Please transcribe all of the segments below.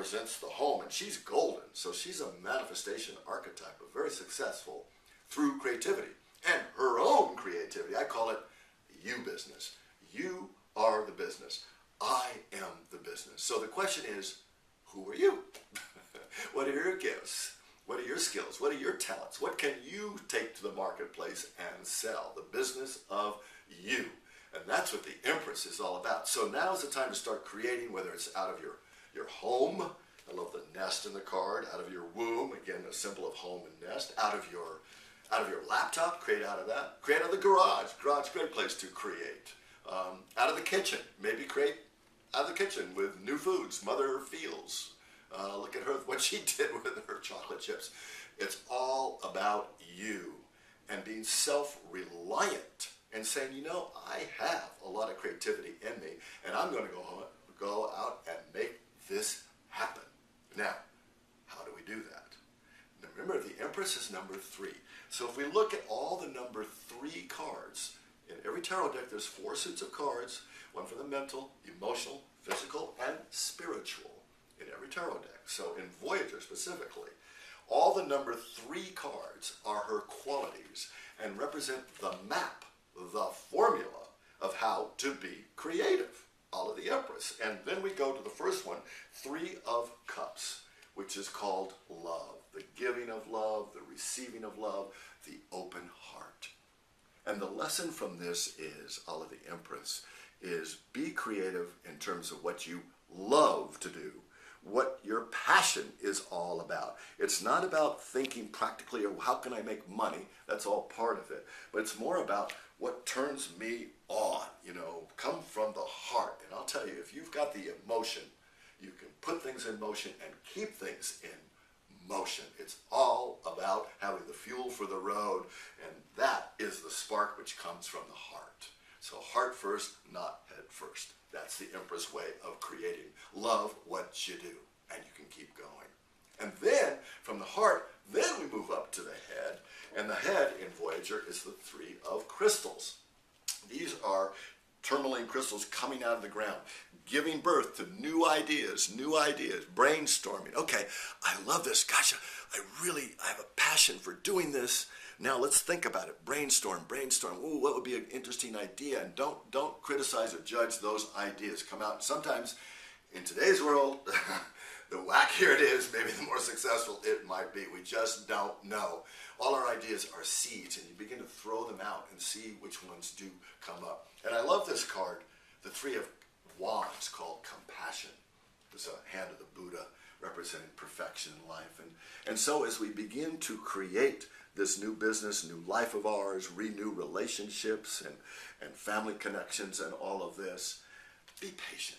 represents the home, and she's golden, so she's a manifestation archetype, of very successful through creativity and her own creativity. I call it you business. You are the business. I am the business. So the question is, who are you? What are your gifts? What are your skills? What are your talents? What can you take to the marketplace and sell? The business of you. And that's what the Empress is all about. So now is the time to start creating, whether it's out of your home. I love the nest in the card. Out of your womb, again, a symbol of home and nest. Out of your laptop, create out of that. Create out of the garage. Garage, great place to create. Out of the kitchen, maybe create out of the kitchen with new foods. Mother feels. Look at her, what she did with her chocolate chips. It's all about you and being self-reliant and saying, you know, I have a lot of creativity in me, and I'm going to go out and make this happen. Now, how do we do that? Now, remember, the Empress is number 3. So if we look at all the number 3 cards, in every tarot deck there's 4 suits of cards, one for the mental, emotional, physical, and spiritual in every tarot deck. So in Voyager specifically, all the number 3 cards are her qualities and represent the map, the formula of how to be creative, all of the Empress. And then we go to the first one, 3 of Cups, which is called love, the giving of love, the receiving of love, the open heart. And the lesson from this is, all of the Empress, is be creative in terms of what you love to do, what your passion is all about. It's not about thinking practically, or how can I make money? That's all part of it. But it's more about what turns me on, you know, come from the heart. And I'll tell you, if you've got the emotion, you can put things in motion and keep things in motion. It's all about having the fuel for the road, and that is the spark which comes from the heart. So heart first, not head first. That's the Empress way of creating. Love what you do, and you can keep going. And then, from the heart, then we move up to the head. And the head in Voyager is the 3 of crystals. These are tourmaline crystals coming out of the ground, giving birth to new ideas, brainstorming. Okay, I love this. Gosh, I have a passion for doing this. Now let's think about it. Brainstorm. Ooh, what would be an interesting idea? And don't criticize or judge those ideas. Come out. Sometimes in today's world, the wackier it is, maybe the more successful it might be. We just don't know. All our ideas are seeds, and you begin to throw them out and see which ones do come up. And I love this card, the 3 of Wands, called Compassion. It's a hand of the Buddha representing perfection in life. And so as we begin to create this new business, new life of ours, renew relationships and family connections and all of this, be patient.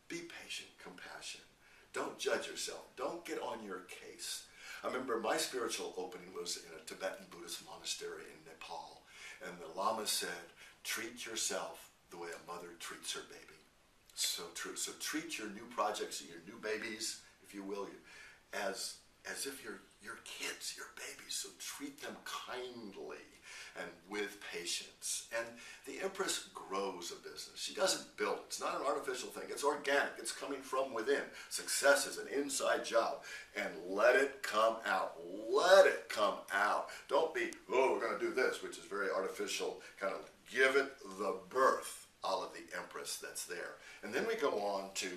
Be patient, compassion. Don't judge yourself. Don't get on your case. I remember my spiritual opening was in a Tibetan Buddhist monastery in Nepal. And the Lama said, treat yourself the way a mother treats her baby. So true. So treat your new projects, your new babies, if you will, as if you're your kids, your babies. So treat them kindly and with patience. And the Empress grows a business. She doesn't build it. It's not an artificial thing. It's organic. It's coming from within. Success is an inside job. And let it come out. Let it come out. Don't be, oh, we're going to do this, which is very artificial. Kind of give it the birth, all of the Empress that's there. And then we go on to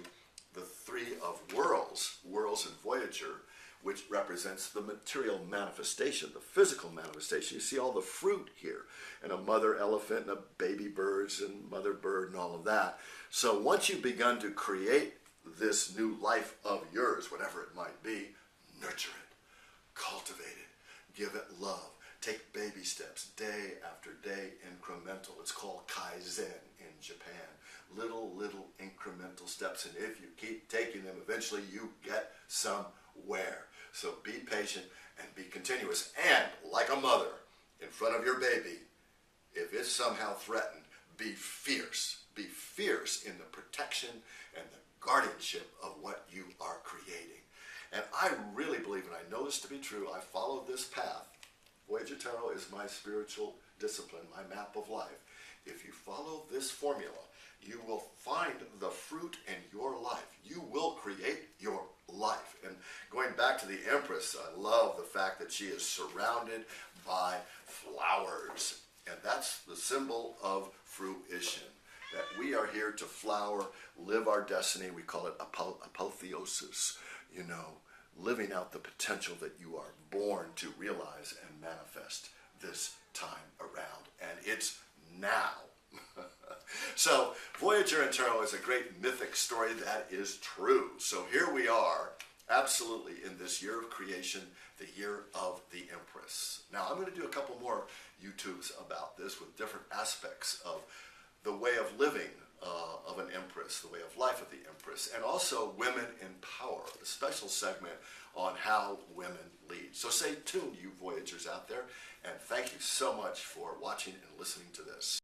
the 3 of Whirls, Whirls in Voyager, which represents the material manifestation, the physical manifestation. You see all the fruit here, and a mother elephant and a baby birds and mother bird and all of that. So once you've begun to create this new life of yours, whatever it might be, nurture it, cultivate it, give it love. Take baby steps, day after day, incremental. It's called Kaizen in Japan. Little incremental steps, and if you keep taking them, eventually you get somewhere. So be patient and be continuous. And like a mother in front of your baby, if it's somehow threatened, be fierce. Be fierce in the protection and the guardianship of what you are creating. And I really believe, and I know this to be true, I follow this path. Voyager Tarot is my spiritual discipline, my map of life. If you follow this formula, you will find the fruit in your life. You will create your life. back to the Empress, I love the fact that she is surrounded by flowers. And that's the symbol of fruition. That we are here to flower, live our destiny. We call it apotheosis, you know, living out the potential that you are born to realize and manifest this time around. And it's now. So Voyager Tarot is a great mythic story that is true. So here we are, absolutely in this year of creation, the year of the Empress. Now I'm going to do a couple more YouTubes about this with different aspects of the way of living of an Empress, the way of life of the Empress, and also women in power, a special segment on how women lead. So stay tuned, you Voyagers out there, and thank you so much for watching and listening to this.